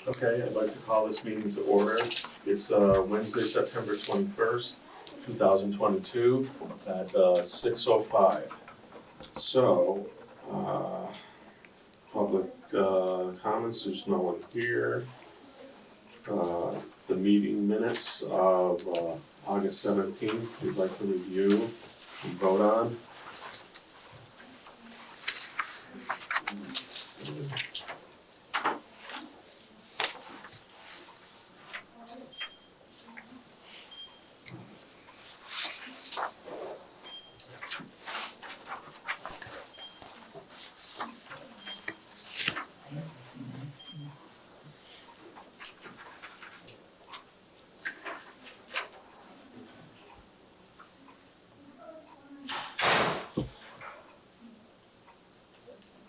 Okay, I'd like to call this meeting to order. It's Wednesday, September 21st, 2022 at 6:05. So, public comments, there's no one here. The meeting minutes of August 17th, we'd like to review and vote on.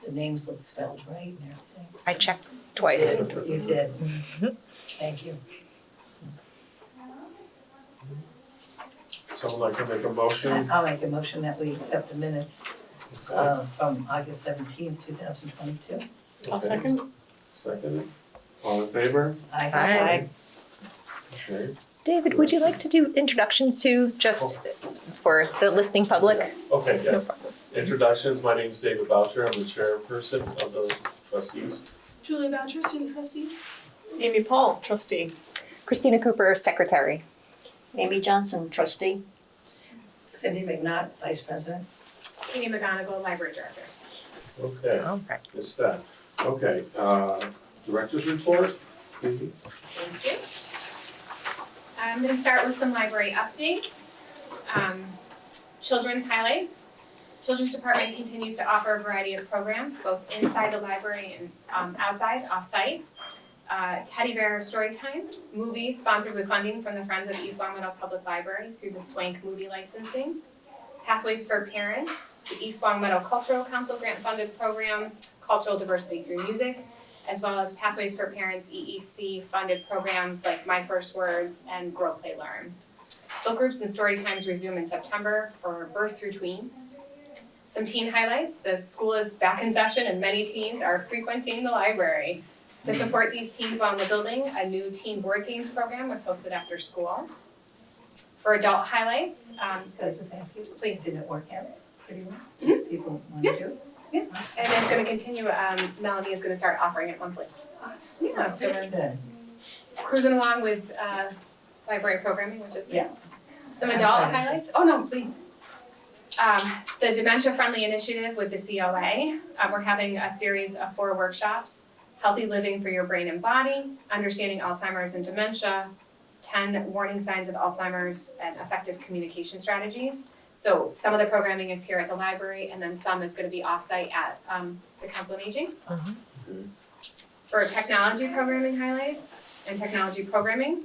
The names look spelled right and everything. I checked twice. You did. Thank you. Someone like to make a motion? I'll make a motion that we accept the minutes from August 17th, 2022. I'll second. Second. All in favor? Aye. Okay. David, would you like to do introductions too, just for the listening public? Okay, No yes. problem. Introductions, my name is David Boucher, I'm the chairperson of the trustees. Julie Boucher, student trustee. Amy Paul, trustee. Christina Cooper, secretary. Amy Johnson, trustee. Cindy McNaught, vice president. Katie McGonigal, library director. Okay, All right. it's that. Okay, director's report? Mhm. Thank you. I'm going to start with some library updates. Children's highlights. Children's Department continues to offer a variety of programs, both inside the library and outside, off-site. Teddy Bear Storytime, movies sponsored with funding from the Friends of East Long Meadow Public Library through the Swank movie licensing. Pathways for Parents, the East Long Meadow Cultural Council grant-funded program, Cultural Diversity Through Music, as well as Pathways for Parents EEC-funded programs like My First Words and Grow, Play, Learn. Book groups and story times resume in September for birth through tween. Some teen highlights, the school is back in session and many teens are frequenting the library. To support these teens while in the building, a new teen board games program was hosted after school. For adult highlights, Could I just ask you, Please. did it work out pretty well? Mhm. People want Yeah. to do it? Yeah. Awesome. and it's gonna continue, Melanie is gonna start offering it monthly. Awesome. Yeah, so Very good. Cruising along with library programming, which is nice. Yes. Some I'm adult sorry. highlights, oh no, please. The Dementia Friendly Initiative with the COA, we're having a series of 4 workshops. Healthy living for your brain and body, understanding Alzheimer's and dementia, 10 warning signs of Alzheimer's and effective communication strategies. So some of the programming is here at the library and then some is gonna be offsite at the Council on Aging. For technology programming highlights and technology programming,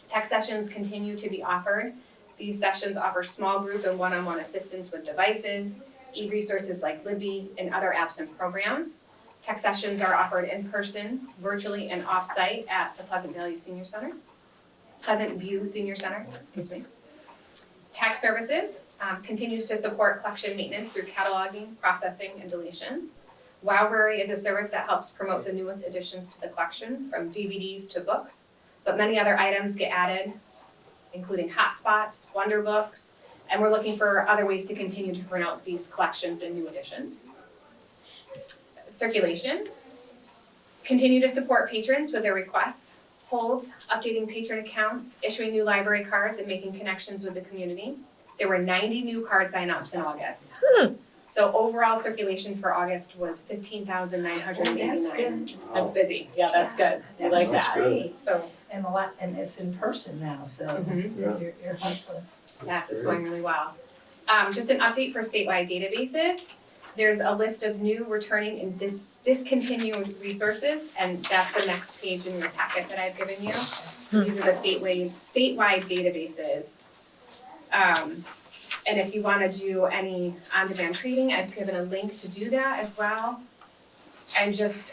tech sessions continue to be offered. These sessions offer small group and one-on-one assistance with devices, e-resources like Libby, and other apps and programs. Tech sessions are offered in person, virtually, and off-site at the Pleasant View Senior Center. Tech services continues to support collection maintenance through cataloging, processing, and deletions. Wowberry is a service that helps promote the newest additions to the collection, from DVDs to books, but many other items get added, including hotspots, wonder books, and we're looking for other ways to continue to promote these collections and new additions. Circulation. Continue to support patrons with their requests, holds, updating patron accounts, issuing new library cards, and making connections with the community. There were 90 new card signups in August. So overall circulation for August was 15,989. That's good. That's busy. Yeah, that's good. I like That's that. good. So, And it's in person now, so Yeah. you're hustling. yes, it's going really well. Just an update for statewide databases. There's a list of new, returning, and discontinued resources, and that's the next page in your packet that I've given you. So these are the statewide databases. And if you wanna do any on-demand trading, I've given a link to do that as well. And just,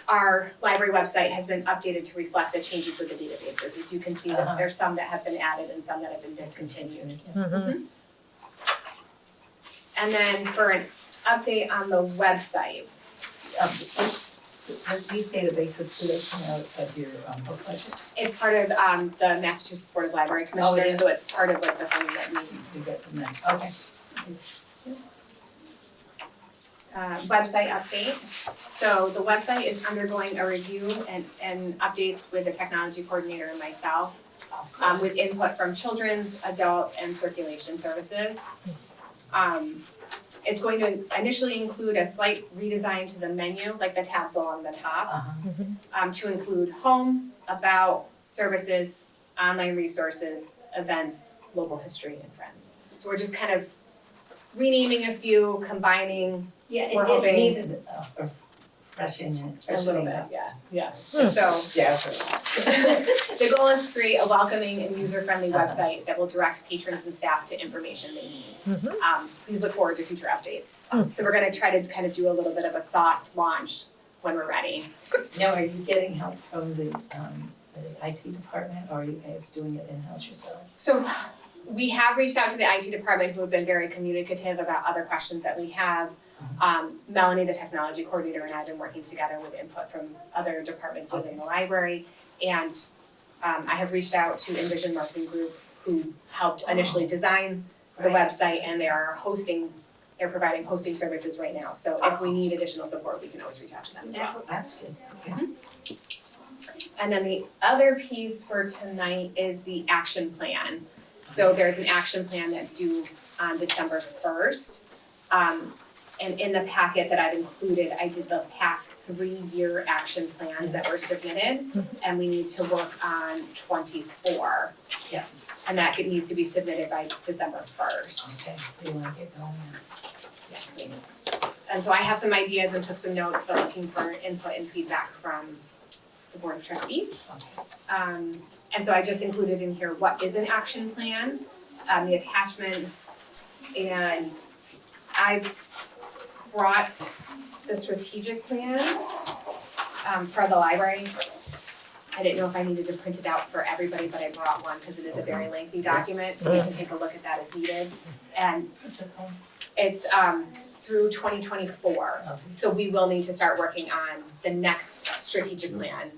our library website has been updated to reflect the changes with the databases. As you can see, that there's some that have been added and some that have been discontinued. And then for an update on the website, these databases, do they come out of your book budget? It's part of the Massachusetts Board of Library Oh, it Commissioners, is? so it's part of like the funding that we You get from them, okay. website update. So the website is undergoing a review and updates with the technology coordinator and myself, with input from children's, adult, and circulation services. It's going to initially include a slight redesign to the menu, like the tabs along the top, to include home, about, services, online resources, events, local history, and friends. So we're just kind of renaming a few, combining Yeah, We're it hoping- needed a freshening a little bit, up. yeah. So Yeah. the goal is to create a welcoming and user-friendly website that will direct patrons and staff to information they need. Please look forward to future updates. So we're gonna try to kind of do a little bit of a soft launch when we're ready. Now, are you getting help from the IT department, or are you guys doing it in-house yourselves? So we have reached out to the IT department, who have been very communicative about other questions that we have. Melanie, the technology coordinator, and I have been working together with input from other departments within the library. And I have reached out to Envision Marketing Group, who helped initially design the website, and they're providing hosting services right now. So if we need additional support, we can always reach out to them as well. That's good, okay. And then the other piece for tonight is the action plan. So there's an action plan that's due on December 1st. And in the packet that I've included, I did the past 3-year action plans that were submitted, and we need to work on 24. Yeah. And that needs to be submitted by December 1st. Okay, so you wanna get going now? Yes, please. And so I have some ideas and took some notes, but looking for input and feedback from the Board of Trustees. Okay. And so I just included in here what is an action plan, the attachments, and I've brought the strategic plan for the library. I didn't know if I needed to print it out for everybody, but I brought one because it is a very lengthy document, so we can take a look at that as needed. And What's it called? it's through 2024, Okay. so we will need to start working on the next strategic plan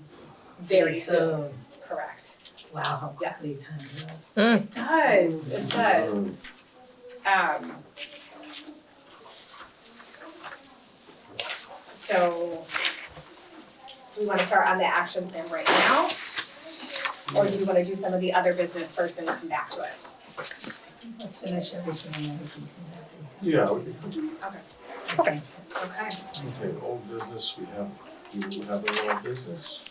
very soon. Correct. Wow, how Yes. quickly time goes. It does. So, do we wanna start on the action plan right now? Or do you wanna do some of the other business first and come back to it? Let's finish everything and then we can come back to Yeah, we can, it. Okay. Okay. okay, old business, do you have any old business?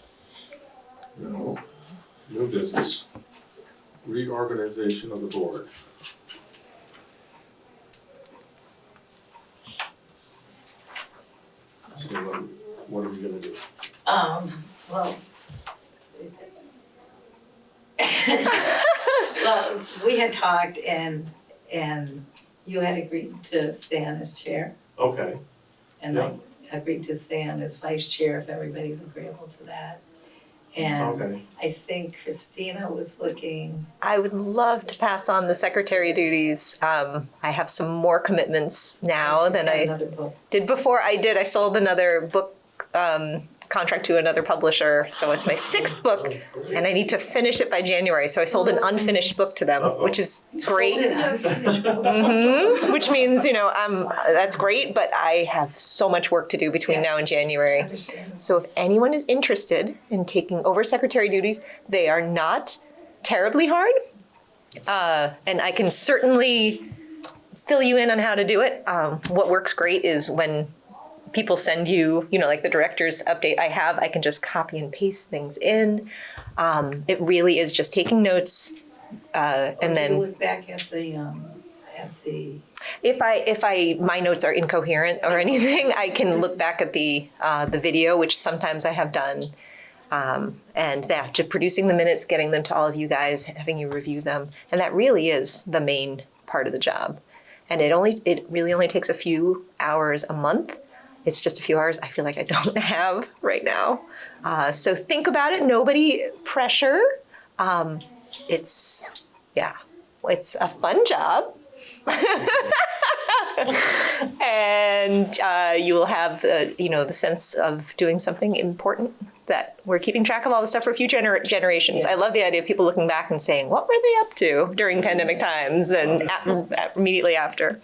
No. New business. Reorganization of the board. So what are we gonna do? Well. Well, we had talked and you had agreed to stand as chair, Okay, and I agreed to stand as vice chair if everybody's agreeable to that. And okay. I think Christina was looking, I would love to pass on the secretary duties. I have some more commitments now she's than got I another book. did before. I sold another book contract to another publisher, so it's my 6th book, and I need to finish it by January. So I sold an unfinished book to them, which is great. Sold an unfinished book. Which means, that's great, but I have so much work to do between now and January. Understand. So if anyone is interested in taking over secretary duties, they are not terribly hard. And I can certainly fill you in on how to do it. What works great is when people send you, like the director's update I can just copy and paste things in. It really is just taking notes, and then You look back at the if my notes are incoherent or anything, I can look back at the video, which sometimes I have done, and just producing the minutes, getting them to all of you guys, having you review them, and that really is the main part of the job. And it really only takes a few hours a month. It's just a few hours I feel like I don't have right now. So think about it. Nobody pressure. It's a fun job. And you will have, the sense of doing something important, that we're keeping track of all the stuff for future generations. I love the idea of people looking back and saying, what were they up to during pandemic times and immediately after.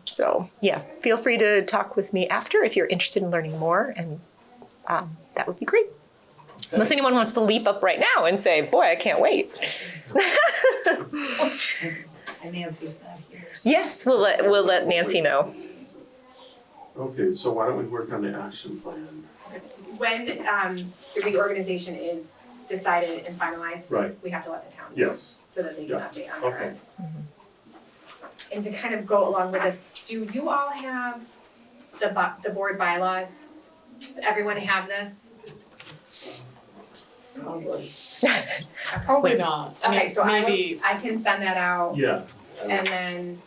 So yeah, feel free to talk with me after if you're interested in learning more, and that would be great. Unless anyone wants to leap up right now and say, boy, I can't wait. And Nancy's not here. So. Yes, we'll let Nancy know. Okay, so why don't we work on the action plan? When the reorganization is decided and finalized, Right, we have to let the town know yes, so that they can Yeah. update on their okay. end. And to kind of go along with this, do you all have the board bylaws? Does everyone have this? Probably. Probably not. Okay, so maybe. I can send that out, Yeah. and then,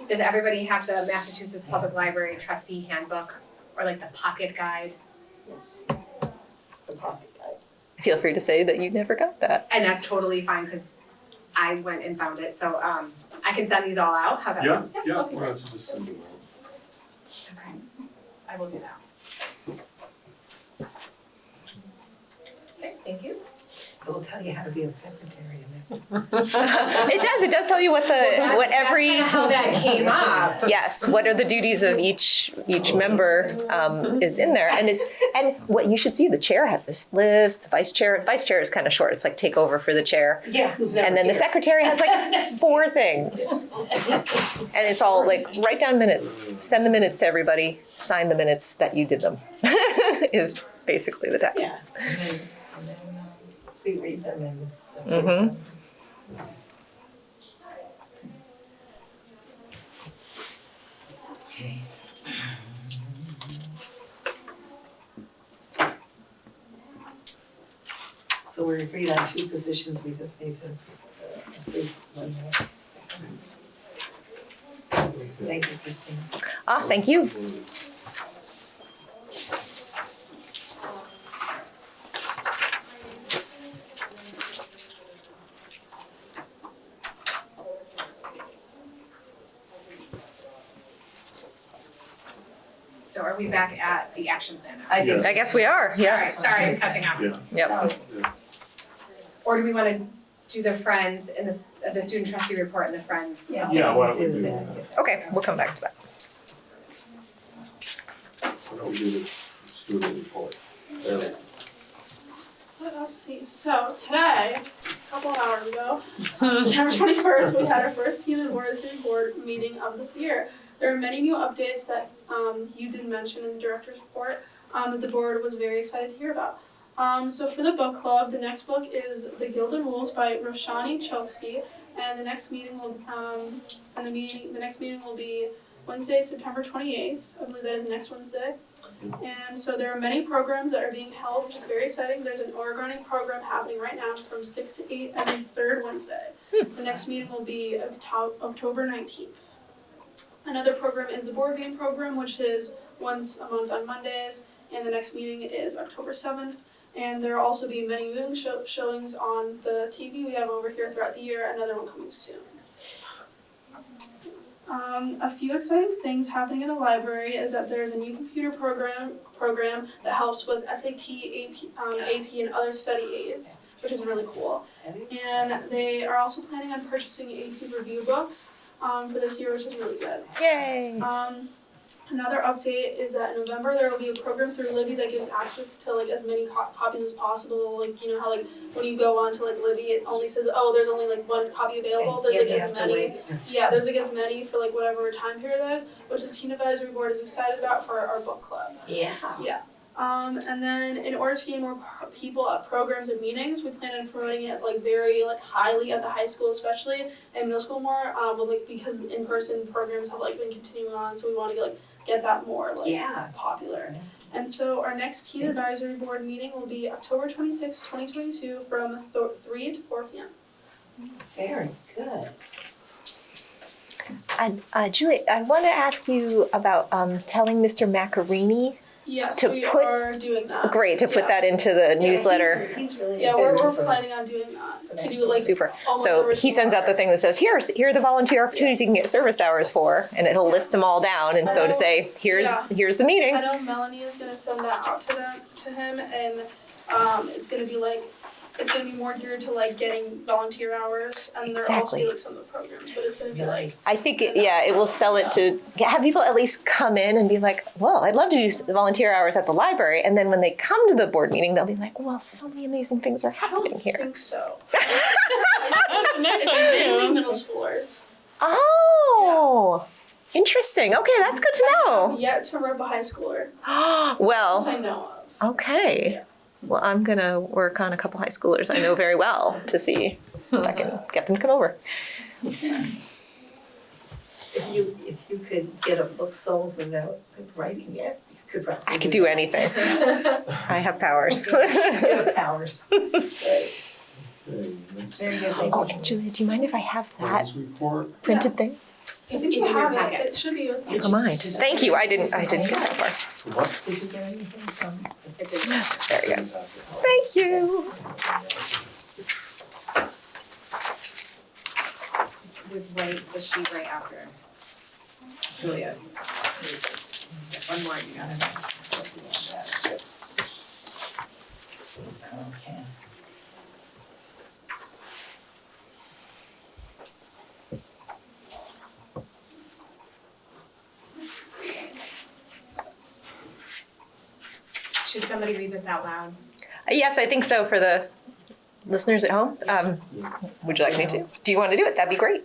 does everybody have the Massachusetts Public Library Trustee Handbook, or like the pocket guide? Yes. The pocket guide. Feel free to say that you never got that. And that's totally fine, because I went and found it, so I can send these all out, how's that Yeah, sound? yeah, Okay. why don't you just send it out? Okay, I will do that. Okay, thank you. It will tell you how to be a secretary in it. It does tell you what every. That's kinda how that came up. Yes, what are the duties of each member is in there, and what you should see. The chair has this list. Vice chair is kind of short. It's like take over for the chair, Yeah, who's never and then the here. secretary has like 4 things, and it's all like write down minutes, send the minutes to everybody, sign the minutes that you did them. Is basically the text. Yeah. And then we read them and stuff. Mhm. Okay. So we're agreed on 2 positions, we just need to approve one more. Thank you, Christine. Thank you. So are we back at the action plan now? I think I guess we are. Alright, Yes. sorry, I'm catching up. Yeah, Yep. Or do we wanna do the friends and the student trustee report and the friends? Yeah, why don't we do that? that? Okay, we'll come back to that. Why don't we do the student report? There we go. Let's see. So today, a couple of hours ago, September 21st, we had our first Human Advisory Board meeting of this year. There are many new updates that you did mention in the director's report that the board was very excited to hear about. So for the book club, the next book is The Gilded Wolves by Roshani Chelsky, and the next meeting will the next meeting will be Wednesday, September 28th. I believe that is next Wednesday. And so there are many programs that are being held, which is very exciting. There's an org-running program happening right now from 6 to 8 every third Wednesday. The next meeting will be October 19th. Another program is the board game program, which is once a month on Mondays, and the next meeting is October 7th. And there will also be many viewing showings on the TV we have over here throughout the year, another one coming soon. A few exciting things happening in the library is that there's a new computer program that helps with SAT, AP, and other study aids, which is really cool. And they are also planning on purchasing AP review books for this year, which is really good. Yay. Another update is that in November there will be a program through Libby that gives access to like as many copies as possible. Like you know how like when you go on to like Libby it only says there's only like 1 copy available. There's like as many. Yeah, there's like as many for like whatever time period that is, which the Teen Advisory Board is excited about for our book club. Yeah. Yeah. And then in order to get more people at programs and meetings, we plan on promoting it like very like highly at the high school especially and middle school more. But like because in-person programs have like been continuing on, so we want to get that more like popular. And so our next Teen Advisory Board meeting will be October 26, 2022 from 3 to 4 p.m. Very good. Julie, I want to ask you about telling Mr. Macarini Yes, To we put- are doing that. Great, to put Yeah. that into the newsletter. He's really a Yeah, good we're resource. planning on doing that, to do like Super. almost So every he sends out the thing that says, here are the volunteer opportunities you can get service hours for, and it'll list them all down, and so to say, here's the meeting. I know Melanie is gonna send that out to him, and it's gonna be like, it's gonna be more geared to like getting volunteer hours, and there will also be Exactly. like some of the programs, but it's gonna be like, I think it will sell it to have people at least come in and be like, well, I'd love to do volunteer hours at the library, and then when they come to the board meeting, they'll be like, well, so many amazing things are I don't happening here. think so. That's a nice It's mainly idea. middle schoolers. Oh, interesting. Okay, that's good to know. Yet to rub a high schooler, as Well, I know of. okay. Well, I'm gonna work on a couple high schoolers I know very well to see if I can get them to come over. If you could get a book sold without writing it, you could probably. I could do anything. I have powers. You have powers. Okay, next. Very good. Oh, and Julia, do you mind if I have that Board's report. printed thing? I think It's you in your have it, packet. it should be with you. Never mind. Thank you. I didn't get that far. What? Did you get anything from? It's in There we go. Thank you. the sheet right after Julia's. One more, you got it. Okay. Should somebody read this out loud? Yes, I think so for the listeners at home. Would you like me to? Do you want to do it? That'd be great.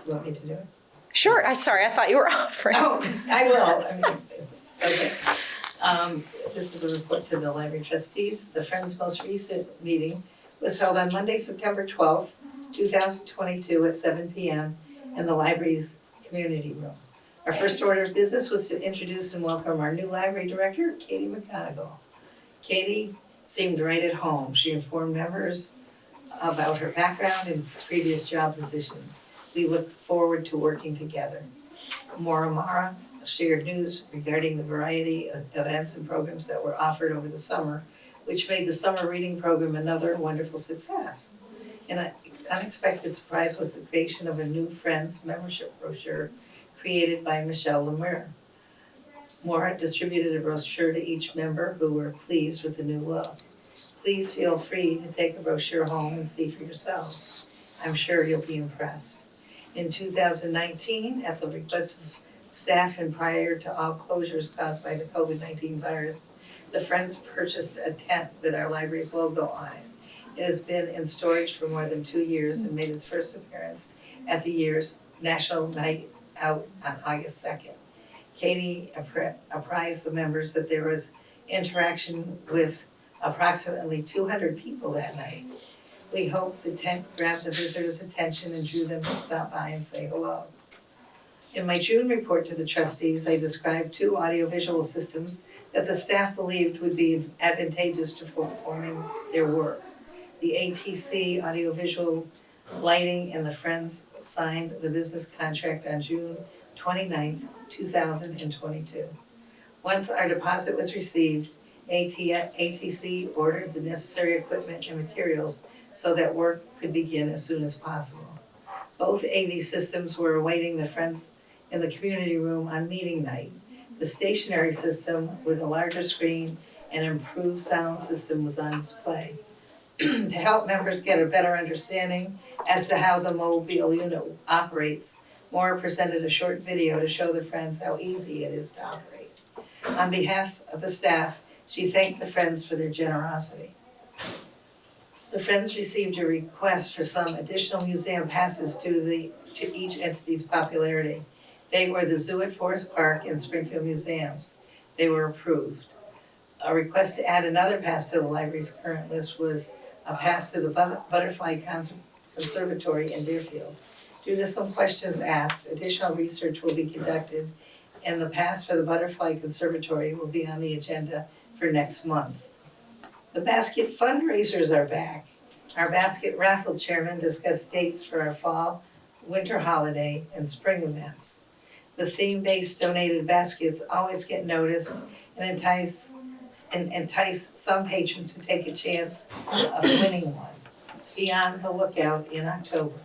You want me to do it? Sure. Sorry, I thought you were offering. Oh, I will. I mean, okay. This is a report to the library trustees. The Friends' most recent meeting was held on Monday, September 12th, 2022 at 7 p.m. in the library's community room. Our first order of business was to introduce and welcome our new library director, Katie McGonigal. Katie seemed right at home. She informed members about her background and previous job positions. We look forward to working together. Maura Mara shared news regarding the variety of events and programs that were offered over the summer, which made the summer reading program another wonderful success. An unexpected surprise was the creation of a new Friends membership brochure created by Michelle Lemire. Maura distributed a brochure to each member who were pleased with the new look. Please feel free to take the brochure home and see for yourselves. I'm sure you'll be impressed. In 2019, at the request of staff and prior to all closures caused by the COVID-19 virus, the Friends purchased a tent with our library's logo on it. It has been in storage for more than 2 years and made its first appearance at the year's National Night Out on August 2nd. Katie apprised the members that there was interaction with approximately 200 people that night. We hope the tent grabbed the visitors' attention and drew them to stop by and say hello. In my June report to the trustees, I described 2 audiovisual systems that the staff believed would be advantageous to performing their work. The ATC audiovisual lighting and the Friends signed the business contract on June 29th, 2022. Once our deposit was received, ATC ordered the necessary equipment and materials so that work could begin as soon as possible. Both AV systems were awaiting the Friends in the community room on meeting night. The stationary system with a larger screen and improved sound system was on display. To help members get a better understanding as to how the mobile unit operates, Maura presented a short video to show the Friends how easy it is to operate. On behalf of the staff, she thanked the Friends for their generosity. The Friends received a request for some additional museum passes to each entity's popularity. They were the Zoo at Forest Park and Springfield Museums. They were approved. A request to add another pass to the library's current list was a pass to the Butterfly Conservatory in Deerfield. Due to some questions asked, additional research will be conducted, and the pass for the Butterfly Conservatory will be on the agenda for next month. The basket fundraisers are back. Our basket raffle chairman discussed dates for our fall, winter holiday, and spring events. The theme-based donated baskets always get noticed and entice some patrons to take a chance of winning one. Be on the lookout in October.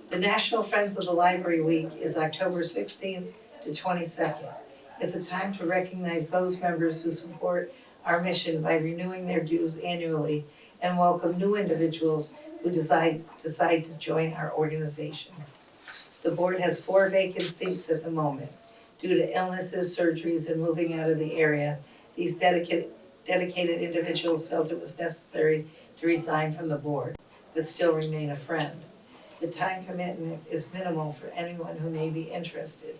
The National Friends of the Library Week is October 16th to 22nd. It's a time to recognize those members who support our mission by renewing their dues annually and welcome new individuals who decide to join our organization. The board has 4 vacant seats at the moment. Due to illnesses, surgeries, and moving out of the area, these dedicated individuals felt it was necessary to resign from the board, but still remain a friend. The time commitment is minimal for anyone who may be interested.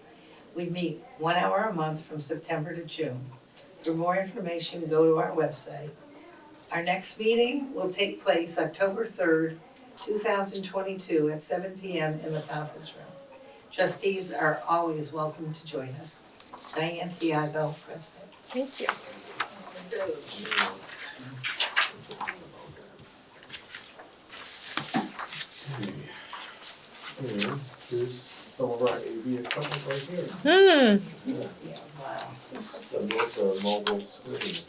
We meet 1 hour a month from September to June. For more information, go to our website. Our next meeting will take place October 3rd, 2022 at 7 p.m. in the conference room. Trustees are always welcome to join us. Diane Tiago, President. Thank you. Yeah, here's some of our AV equipment right here. Hmm. Yeah, wow. This is a mobile screen.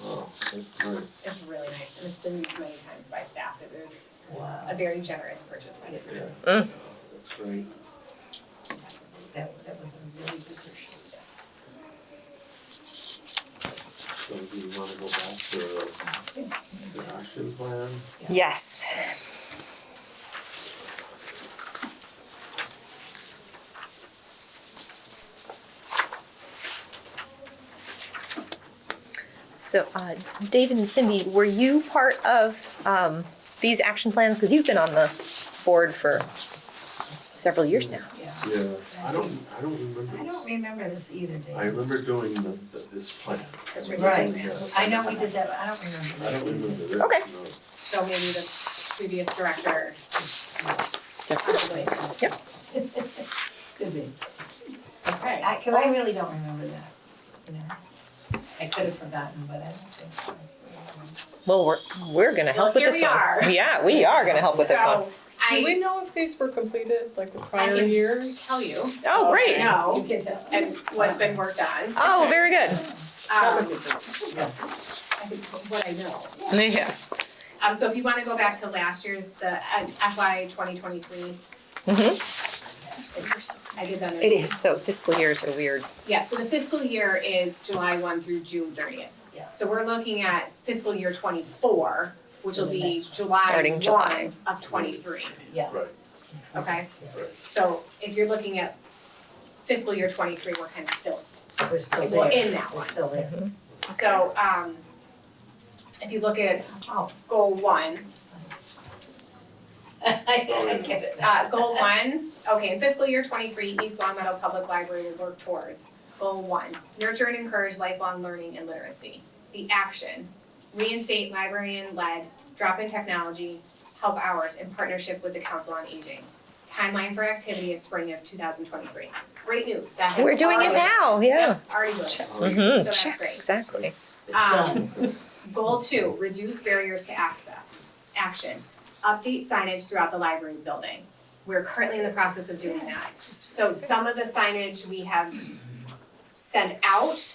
Wow, that's nice. It's really nice, and it's been used many times by staff. It was Wow. a very generous purchase by the parents. Yes, that's great. That was a really good purchase. So do you wanna go back to the action plan? Yes. So, David and Cindy, were you part of these action plans? Because you've been on the board for several years now. Yeah, I don't remember I don't this. remember this either, Dave. I remember doing this plan. The Right. strategic plan. I know we did that, but I don't remember I this don't either. remember this. Okay. No. So maybe the previous director. Yep. Could be. Okay. Cause I really don't remember that, you know. I could have forgotten, but I don't think so. Well, we're gonna help with Here this we one. are. Yeah, we are gonna help with this one. So Do we I know if these were completed, like the prior can years? tell you Oh, great. now You can tell. and what's been worked on. Oh, very good. What I know. Yes. So if you wanna go back to last year's, the FY 2023, Mhm. I did that. It is. So fiscal years are weird. Yeah, so the fiscal year is July 1 through June 30th. Yeah. So we're looking at fiscal year 24, which will be July Starting 1 July. of 23, Yeah. Right, okay? right. So if you're looking at fiscal year 23, we're kind of still, We're still well, there. in that We're one. still there. So, if you look at Oh. goal 1, I get it now. goal 1, okay, in fiscal year 23, East Long Meadow Public Library will work towards goal 1, nurture and encourage lifelong learning and literacy. The action, reinstate librarian-led drop-in technology, help hours in partnership with the Council on Aging. Timeline for activity is spring of 2023. Great news, that has We're doing it already- now. Yeah. Yep, already good. So Mm-hmm. that's Check. great. Exactly. Goal 2, reduce barriers to access. Action, update signage throughout the library building. We're currently in the process of doing that. So some of the signage we have sent out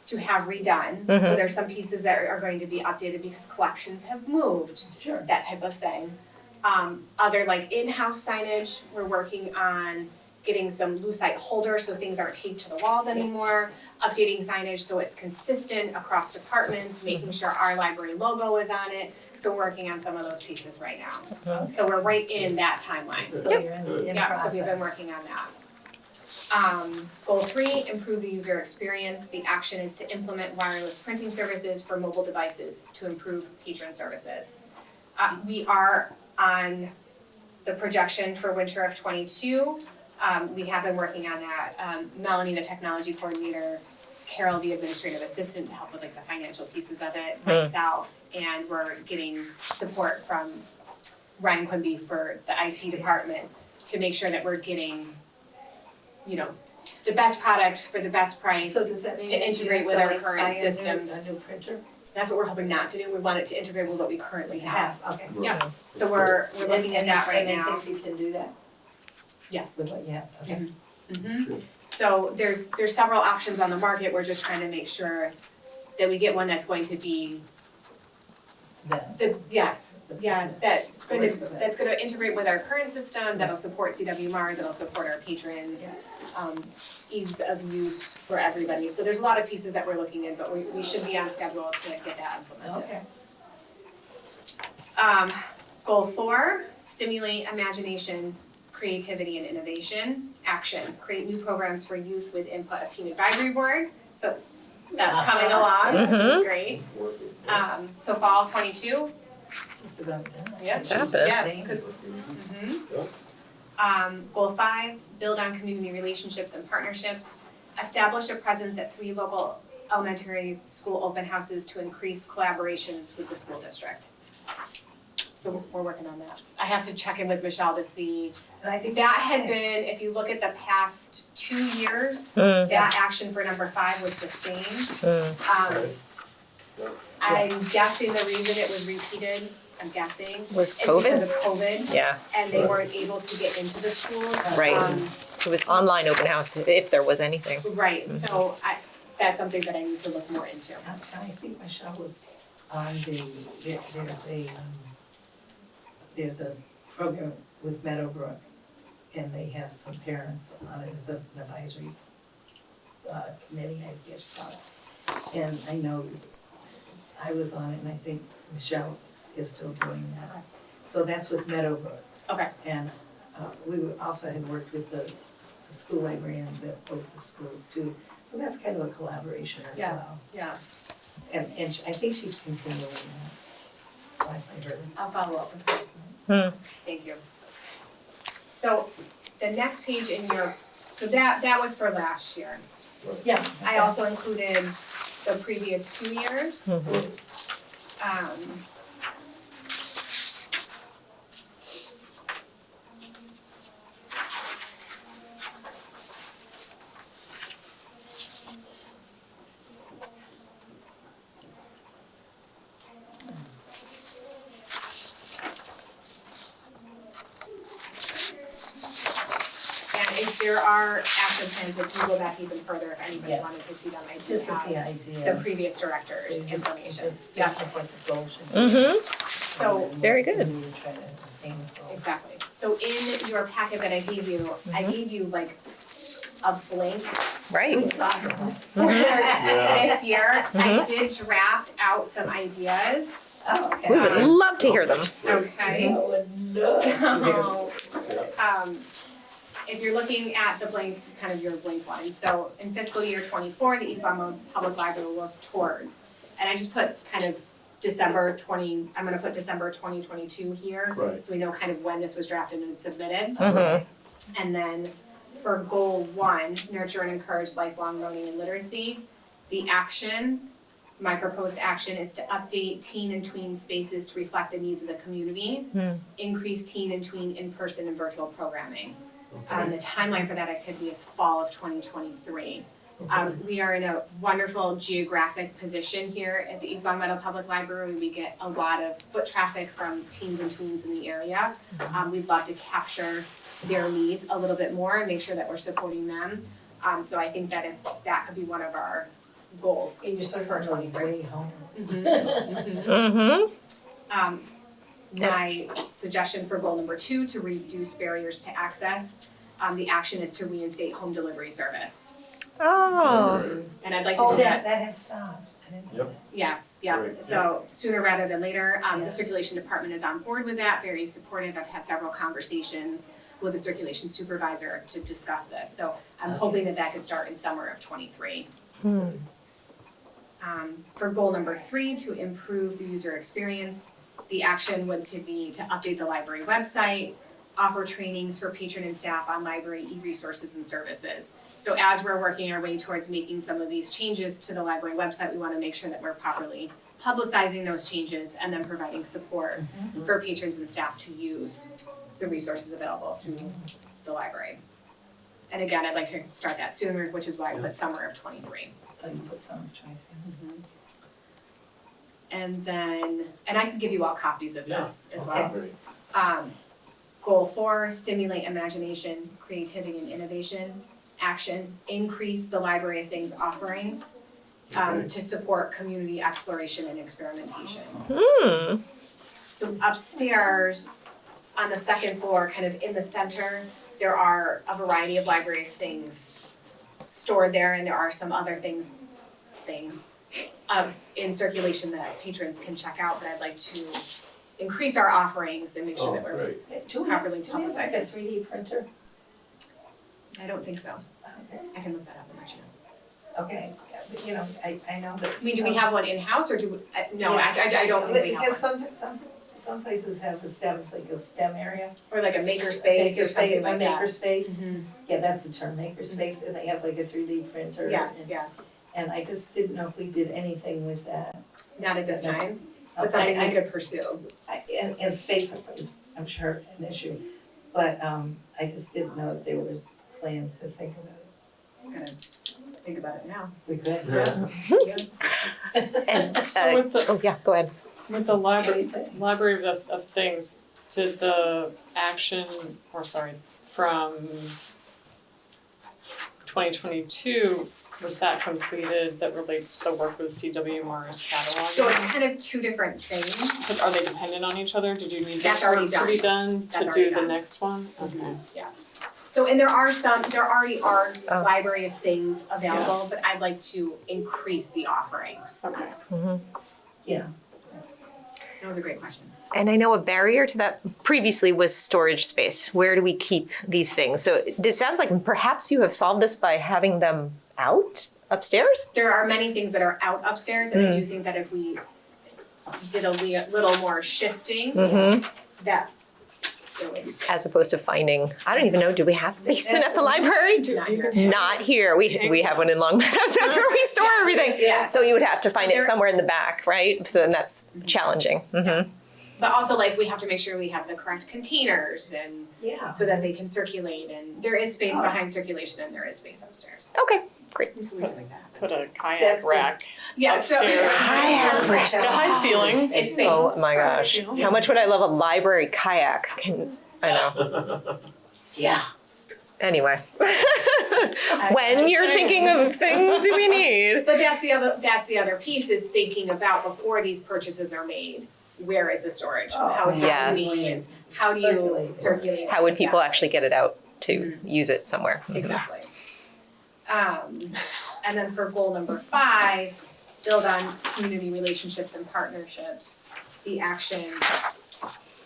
to have redone. So Mhm. there's some pieces that are going to be updated because collections have moved, Sure. that type of thing. Other like in-house signage, we're working on getting some lucite holders so things aren't taped to the walls anymore. Updating signage so it's consistent across departments, making sure our library logo is on it. So we're working on some of those pieces right now. So we're right in that timeline. So you're in Yeah, process. so we've been working on that. Goal 3, improve the user experience. The action is to implement wireless printing services for mobile devices to improve patron services. We are on the projection for winter of 22. We have been working on that. Melanie, the technology coordinator, Carol, the administrative assistant, to help with like the financial pieces of it, myself, and we're getting support from Ryan Quimby for the IT department to make sure that we're getting, you know, the best product for the best price. So does that mean to you have integrate with our buy current a new- systems. A new printer? That's what we're hoping not to do. We want it to integrate with what we currently have. Okay. Yeah. So we're looking at that right now. And they think you can do that Yes. with what you have? Okay. So there's several options on the market, we're just trying to make sure that we get one that's going to be that's gonna integrate with our current system, that'll support CW Mars, that'll support our patrons. Ease of use for everybody, so there's a lot of pieces that we're looking in, but we should be on schedule to get that implemented. Okay. Goal 4, stimulate imagination, creativity and innovation. Action, create new programs for youth with input of teen advisory board, so that's coming along, which is great. So fall 22. It's just about done. Yeah, It's happened. Yeah, 'cause- Goal 5, build on community relationships and partnerships. Establish a presence at 3 local elementary school open houses to increase collaborations with the school district. So we're working on that. I have to check in with Michelle to see. And I think That had been, if you look at the past 2 years, Mm. that action for number 5 was the same. Right. I'm guessing the reason it was repeated, I'm guessing, Was is because COVID? of COVID. Yeah, And they weren't able to get into the schools. Right. it was online open house if there was anything. Right, so that's something that I need to look more into. I think Michelle was on there's a program with Meadowbrook, and they have some parents on it, the advisory committee, I guess, and I know I was on it, and I think Michelle is still doing that. So that's with Meadowbrook. Okay. And we also had worked with the school librarians at both the schools too, so that's kind of a collaboration as Yeah. well. Yeah, And I think she's continuing that, last I heard. I'll follow up with her. Thank you. So the next page in your, so that was for last year. Yeah. I also included the previous 2 years. And if there are action plans, if you go back even further, if anybody Yeah. wanted to see them, I do This is the have idea. the previous director's So you information. just Yeah, think of what the goal should be. Mm-hmm. so, Very good. And you try to attain the goal. exactly. So in your packet that I gave you, I gave you like a blank Right. for Yeah. this year. I did draft out some ideas. Oh, okay. We would love to hear them. Okay. So, if you're looking at the blank, kind of your blank one, so in fiscal year 24, the East Long Public Library will work towards, and I just put kind of I'm gonna put December 2022 here. Right. So we know kind of when this was drafted and submitted. Mhm. And then for goal 1, nurture and encourage lifelong learning and literacy, the action, my proposed action is to update teen and tween spaces to reflect the needs of the community, increase teen and tween in-person and virtual programming. The timeline for that activity is fall of 2023. We are in a wonderful geographic position here at the East Long Meadow Public Library. We get a lot of foot traffic from teens and tweens in the area. We'd love to capture their needs a little bit more and make sure that we're supporting them. So I think that if that could be one of our goals You're sort for of on your 23. way home. Mm-hmm. My suggestion for goal number 2, to reduce barriers to access, the action is to reinstate home delivery service. Oh. And I'd like to Oh, do that that, had stopped. I didn't know Yep. that. yes, yeah, Great, so sooner rather than later. Yeah. The circulation department is on board with that, very supportive. I've had several conversations with the circulation supervisor to discuss this. So I'm hoping that that could start in summer of 23. For goal number 3, to improve the user experience, the action would to be to update the library website, offer trainings for patron and staff on library e-resources and services. So as we're working our way towards making some of these changes to the library website, we want to make sure that we're properly publicizing those changes and then providing support for patrons and staff to use the resources available through the library. And again, I'd like to start that sooner, which is why I put summer of 23. Oh, you put some, try to. And then, and I can give you all copies of this as well. Great. Goal 4, stimulate imagination, creativity, and innovation. action, increase the Library of Things offerings Okay. to support community exploration and experimentation. Hmm. So upstairs, on the second floor, kind of in the center, there are a variety of Library of Things stored there, and there are some other things in circulation that patrons can check out, but I'd like to increase our offerings and make sure Oh, that we're, great. Do we Properly do we have like a publicize it. 3D printer? I don't think so. Okay. I can look that up and let you know. Okay, yeah, but you know, I know that. I mean, do we have one in-house or do we, no, Yeah. I don't think we have Because one. some places have established like a STEM area. Or like a makerspace or something like A that. makerspace, Mhm. yeah, that's the term, makerspace, and they have like a 3D printer. Yes, and- yeah, And I just didn't know if we did anything with that. not at this No. time, but something we could pursue. And space is, I'm sure, an issue, but I just didn't know if there was plans to think about it. I'm gonna think about it now. We could. Yeah. And, So with the, oh, yeah, go ahead. with the What do library, you think? Library of Things, did the action, from 2022, was that completed that relates to the work with CWMR's catalog? So it's kind of two different things. But are they dependent on each other? Did you need That's this work already to be done That's to already do the done. next one? Okay. Yes. So, and there already are Oh. Library of Things available, but I'd like to increase the offerings. Okay. Yeah, That was a great question. And I know a barrier to that previously was storage space. Where do we keep these things? So it sounds like perhaps you have solved this by having them out upstairs? There are many things that are out upstairs, and I do think that if we did a little more shifting, Mm-hmm. that there would be space. As opposed to finding, I don't even know, do we have a basement at the library? Not here. Not here. We have one in Long Meadows. That's where we store everything. Yeah. So you would have to find it There- somewhere in the back, right? So then that's challenging. Mm-hmm. But also, like, we have to make sure we have the correct containers and yeah. so that they can circulate, and there is space behind circulation and there is space upstairs. Okay, great. So we can make that happen. Put a kayak That's rack Yeah, so. upstairs. Kayak rack. Got high ceilings. It's space. Oh my gosh. You know? How much would I love a library kayak? I know. Yeah. Anyway. I'm When just you're saying. thinking of things we need. But that's the other piece, is thinking about before these purchases are made, where is the storage? How is the Yes. convenience? How do you circulate? How would people Exactly. actually get it out to use it somewhere? Exactly. And then for goal number 5, build on community relationships and partnerships. The action,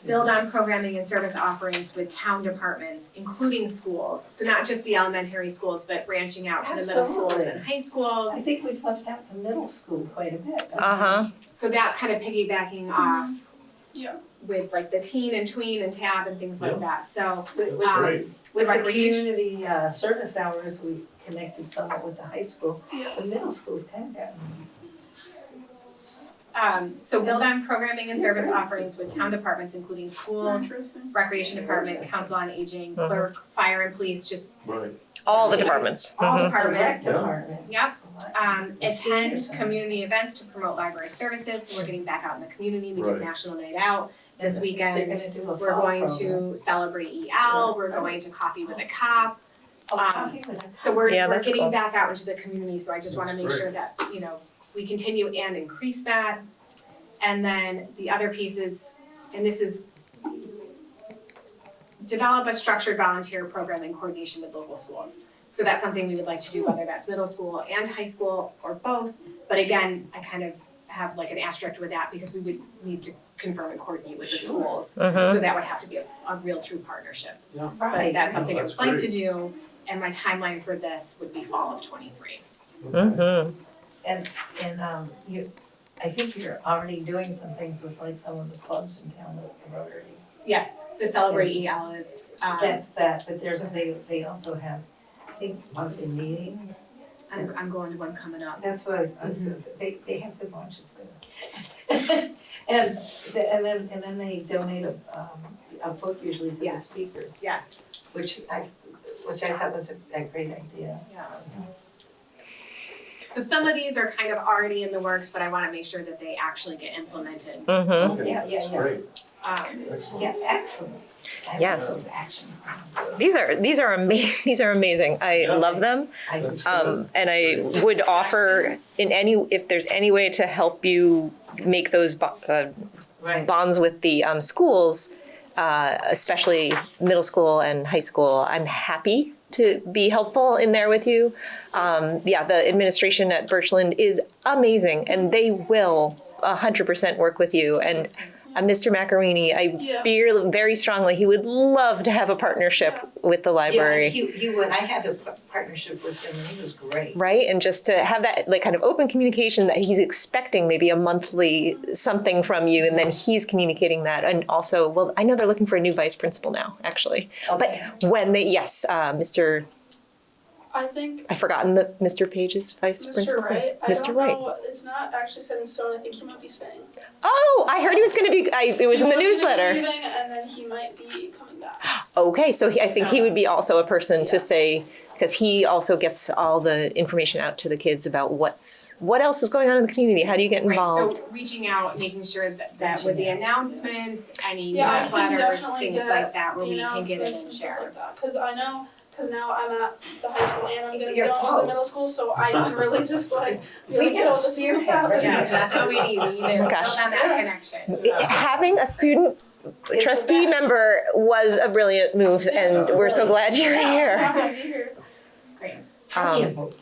build on programming and service offerings with town departments, including schools. So not just the elementary schools, but branching out to the middle schools Absolutely. and high schools. I think we've left out the middle school quite a bit. Uh-huh. So that's kind of piggybacking off Yeah. with like the teen and tween and tab and things like Yeah. that. So With Great. with the recreation, community service hours, we connected somewhat with the high school. Yeah. The middle school's kind of gotten. so build on programming and service offerings with town departments, including schools, Interesting. recreation department, council on aging, clerk, fire and police, just Right. All the departments. all Mhm. departments. Yeah. Department. Yep. The senior Attend center. community events to promote library services. So we're getting back out in the community. We did Right. National Night Out this They're weekend. gonna do a We're fall going program. to celebrate EL. We're going to Coffee with a Cop. Oh, coffee with a So we're Yeah, that's getting cool. back out into the community, so I just wanna That's make great. sure that, we continue and increase that. And then the other piece is, and this is develop a structured volunteer program in coordination with local schools. So that's something we would like to do, whether that's middle school and high school or both. But again, I kind of have like an asterisk with that because we would need to confirm and coordinate with the Sure. schools. Mhm. So that would have to be a real true partnership. But Right. that's something I That's would like great. to do, and my timeline for this would be fall of '23. Mhm. And you, I think you're already doing some things with like some of the clubs in town, like the Rotary. Yes, the Celebrate EL is, That's that, but they also have, I think, monthly meetings. I'm going to one coming up. That's what I was gonna say, they have good lunches there. And then they donate a book usually to the Yes. speaker, Yes, which I thought was a great idea. yeah. So some of these are kind of already in the works, but I wanna make sure that they actually get implemented. Mm-hmm. Okay, Yeah, yeah, that's yeah. great, Yeah, excellent. excellent. I love Yes. those action plans. These are these are amazing. I Yeah. love them. I do That's too. good. And I would offer if there's any way to help you make those Right. bonds with the schools, especially middle school and high school, I'm happy to be helpful in there with you. The administration at Birchland is amazing, and they will 100% work with you. And Mr. Macarini, I Yeah. feel very strongly he would love to have a partnership with the library. Yeah, he would. I had a partnership with him and he was great. Right, and just to have that like kind of open communication that he's expecting maybe a monthly something from you, and then he's communicating that. And also, well, I know they're looking for a new vice principal now, actually. Okay. But when they, Mr. I think I've forgotten the Mr. Page's vice Mr. principal's name. Wright, I Mr. don't Wright. know, it's not actually set in stone, I think he might be staying. Oh, I heard he was going to be. It was in the He was gonna be newsletter. leaving and then he might be coming back. Okay, so I think he would be also a person to Yeah. say, because he also gets all the information out to the kids about what else is going on in the community. How do you get Right, involved? so reaching out, making sure that with the announcements, any Yeah, I can newsletters, definitely things get like that, where the we can get it announcements and and share. stuff like that, cause I know, cause now I'm at the high school and I'm gonna be You're going to close. the middle school, so I can really just like, be We like, get a yo, this is what's spearhead, happening. right? Yeah, that's what we need, we need to build gosh. on that Yes. connection. Having a student the trustee best. member was a brilliant move, and we're so glad you're I'm here. happy to be here. Great. Plenty of hope.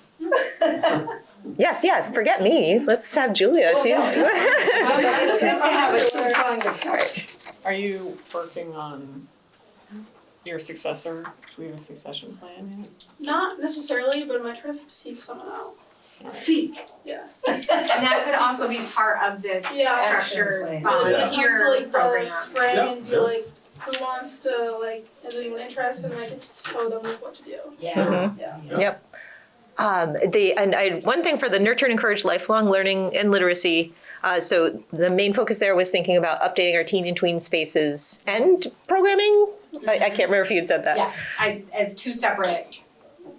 Yes, yeah, forget me. Let's have Julia. She's It's good to have a strong approach. Are you working on your successor? Do we have a succession plan yet? Not necessarily, but I might try to seek someone out. Seek. Yeah. And that could also be part of this Yeah. structured Action plan. Really when it comes to volunteer like the program. spring Yeah, and be yeah. like, who wants to like, is anyone interested, and I could show them like what to do. Yeah. Mhm. Yeah. Yep. One thing for the nurture and encourage lifelong learning and literacy. So the main focus there was thinking about updating our teen and tween spaces and programming. I can't remember if you had said that. Yes, as two separate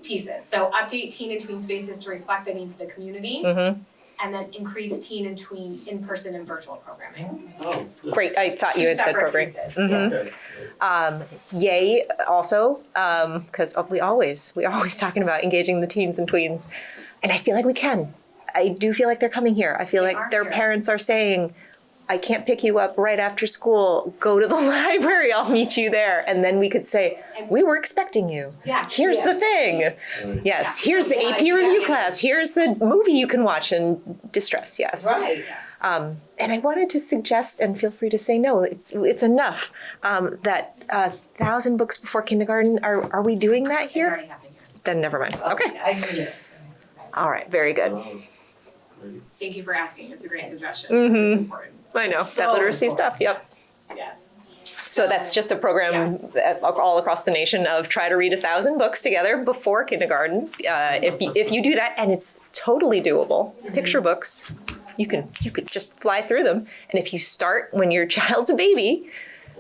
pieces. So update teen and tween spaces to reflect the needs of the community, Mm-hmm. and then increase teen and tween in-person and virtual programming. Oh, good. Great. I thought you had said program. Two separate pieces. Mhm. Okay. Yay also, because we always talking about engaging the teens and tweens, and I feel like we can. I do feel like they're coming here. I feel They like are their here. parents are saying, I can't pick you up right after school. Go to the library. I'll meet you there. And then we could say, we were expecting you. Yeah. Here's the thing. Right. Yes. Yeah. Here's the Yeah, AP review exactly. class. Here's the movie you can watch in distress. Yes. Right. And I wanted to suggest, and feel free to say no, it's enough, that 1,000 books before kindergarten, are we doing that It's here? already happening here. Then never mind. Okay. I knew it. All right. Very good. Great. Thank you for asking, it's a great suggestion, Mhm. it's important. I know. So that literacy stuff. Yep. Yes. So that's just a program all across the nation of try to read 1,000 books together before kindergarten. If you do that, and it's totally doable, picture books, you could just fly through them. And if you start when your child's a baby,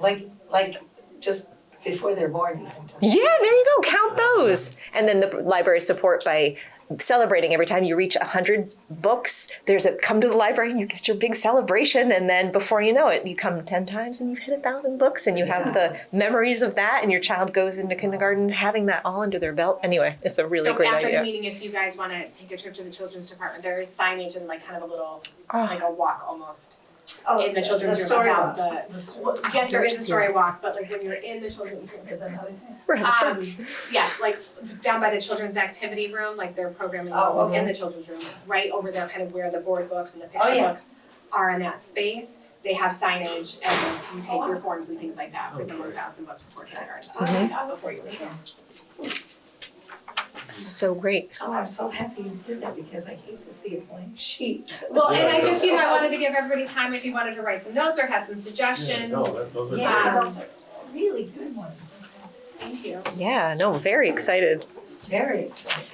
Like just before they're born even. yeah, there you go, count those. And then the library support by celebrating every time you reach 100 books. There's a come to the library and you get your big celebration, and then before you know it, you come 10 times and you've hit 1,000 books, and you have the memories of that, and your child goes into kindergarten having that all under their belt. Anyway, it's a really great So after idea. the meeting, if you guys wanna take a trip to the children's department, there is signage and like kind of a little, Oh. like a walk almost. Oh, In the children's room story about walk. Well, yes, there is a story walk, but like when you're in the children's room, Is another thing. Right. yes, like down by the children's activity room, like their programming Oh, room okay. in the children's room, right over there, kind of where the board books and the Oh, picture yeah. books are in that space. They have signage and you take your forms and things like that for the 1,000 books before kindergarten. So Oh, take that's that before you leave. So great. Oh, I'm so happy you did that because I hate to see a blank sheet. Well, and I Yeah, just, I wanted to give everybody time if you wanted to write some notes or had some Yeah, suggestions. no, those are Yeah, great. those are really good ones. Thank you. Yeah, no, very excited. Very exciting.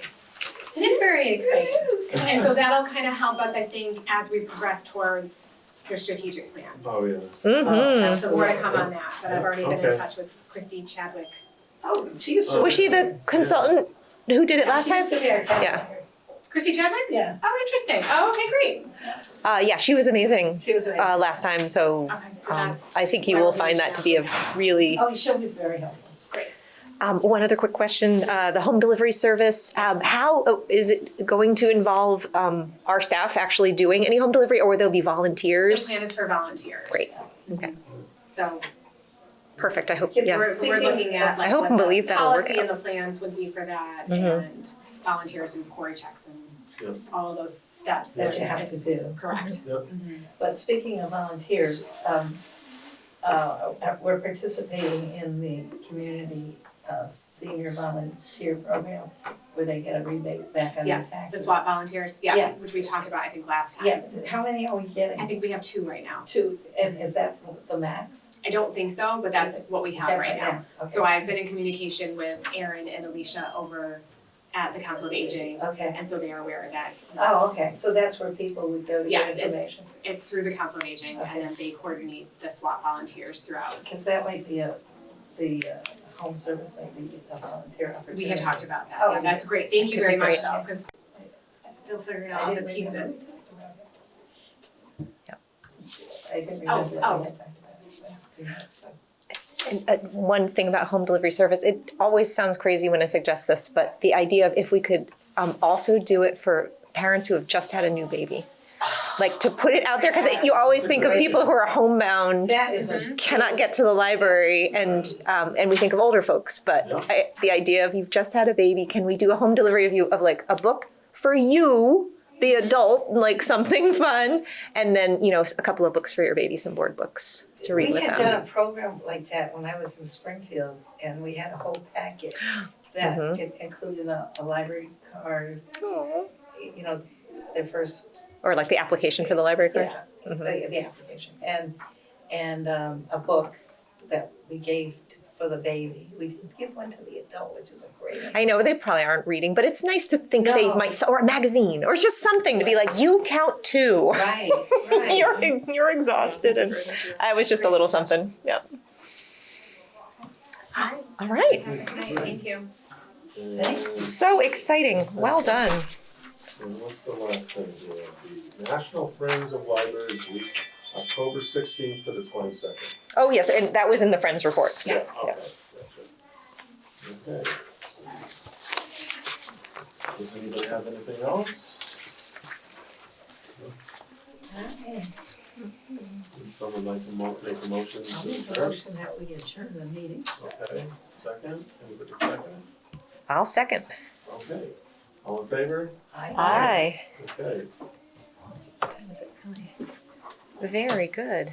It is very exciting. And so that'll kind of help us, I think, as we progress towards your strategic plan. Oh, yeah. Mm-hmm. So more to come on that, but I've already been in Okay. touch with Christine Chadwick. Oh, she used to. Oh. Was she the consultant who did it last She time? used to be our cat Yeah. manager. Christy Chadwick? Yeah. Oh, interesting. Oh, okay, great. Yeah, she was amazing She was amazing. last time, so Okay, so that's. I think you will find that to be a really. Oh, she'll be very helpful. One other quick question, the home delivery service, how is it going to involve our staff actually doing any home delivery, or will there be The volunteers? plan is for volunteers. Great. Okay. So Perfect, I hope, Yeah, yeah. we're looking at I like hope what and the believe that'll work policy and the plans would be for that Mhm. and volunteers and query checks Yep. and all of those steps That that you have to it's- do. Correct. But speaking of volunteers, we're participating in the community senior volunteer program where they get a rebate back on their Yes, taxes. the SWAT volunteers, Yeah. yes, which we talked about, I think, last time. Yeah, how many are we getting? I think we have 2 right now. 2, and is that the max? I don't think so, but that's what we have right now. Yeah, So okay. I've been in communication with Aaron and Alicia over at the Council of Aging, Okay, and so they are aware of that. oh, okay, so that's where people would go to get Yes, information? It's through the Council of Aging, Okay. and then they coordinate the SWAT volunteers throughout. Because that might be the home service might be a volunteer opportunity. We had talked about that, Oh, yeah, that's great, thank you Could very be much great. though, because I'm still figuring out I all the didn't pieces. remember. I didn't Oh, remember that oh. we had talked about it. Yeah, so. And one thing about home delivery service, it always sounds crazy when I suggest this, but the idea of if we could also do it for parents who have just had a new baby. Like to put it out there, because you always think of people who are homebound, That is a. Mm-hmm. cannot get to the library, and we think of older folks, but Yeah. the idea of you've just had a baby, can we do a home delivery of you of like a book for you, the adult, like something fun, and then, you know, a couple of books for your baby, some board books to read with We had them. done a program like that when I was in Springfield, and we had a whole package that Mhm. it included a library card, you know, their first, Or like the application for the library card. yeah, Mhm. the application, and a book that we gave for the baby. We didn't give one to the adult, which is a great idea. I know they probably aren't reading, but it's nice to think they No. might, or a magazine, or just something to be like, you count too. Right, right. You're exhausted, and I was just a little something. Yeah. All right. Thank you. And So exciting. Well done. what's the last thing here? The National Friends of Libraries Week, October 16th to the 22nd. Oh yes, and that was in the Friends report. Yeah, Yeah. okay, gotcha. Okay. Does anybody have anything else? Okay. Would someone like to make a motion I'll to make a adjourn? motion that we adjourn the meeting. Okay, second, anybody second? I'll second. Okay, all in favor? Aye. Okay. What time is it? Really? Very good.